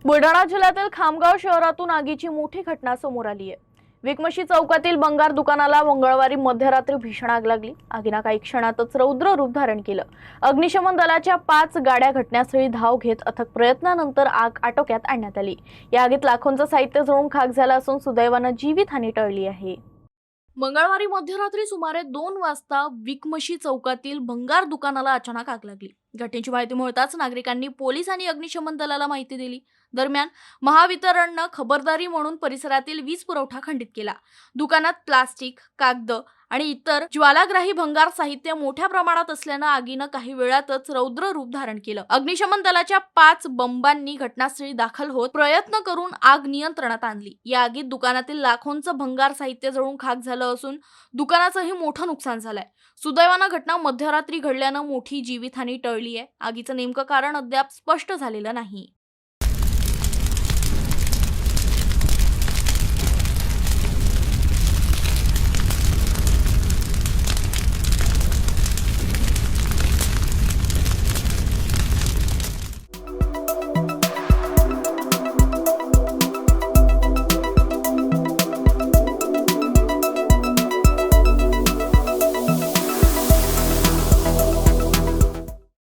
बुलढाणा जिल्ह्यातील खामगाव शहरातून आगीची मोठी घटना समोर आली आहे। विकमशी चौकातील बंगार दुकानाला मंगळवारी मध्यरात्री भीषण आग लागली। आगीने काही क्षणातच रौद्र रूप धारण केलं। अग्निशमन दलाच्या 5 गाड्या घटनास्थळी धाव घेत अथक प्रयत्नानंतर आग आटोक्यात आणण्यात आली। या आगीत लाखोंचं साहित्य जळून खाक झालं असून सुदैवाने जीवितहानी टळली आहे। मंगळवारी मध्यरात्री सुमारे 2 वाजता विकमशी चौकातील भंगार दुकानाला अचानक आग लागली। घटनेची माहिती मिळताच नागरिकांनी पोलीस आणि अग्निशमन दलाला माहिती दिली। दरम्यान महावितरणने खबरदारी म्हणून परिसरातील वीज पुरवठा खंडित केला। दुकानात प्लास्टिक, कागद आणि इतर ज्वालाग्राही भंगार साहित्य मोठ्या प्रमाणात असल्याने आगीने काही वेळातच रौद्र रूप धारण केलं। अग्निशमन दलाच्या 5 बंबांनी घटनास्थळी दाखल होत प्रयत्न करून आग नियंत्रणात आणली। या आगीत दुकानातील लाखोंचं भंगार साहित्य जळून खाक झालं असून दुकानाचंही मोठं नुकसान झालंय। सुदैवाने घटना मध्यरात्री घडल्याने मोठी जीवितहानी टळली आहे। आगीचं नेमकं कारण अद्याप स्पष्ट झालेलं नाही।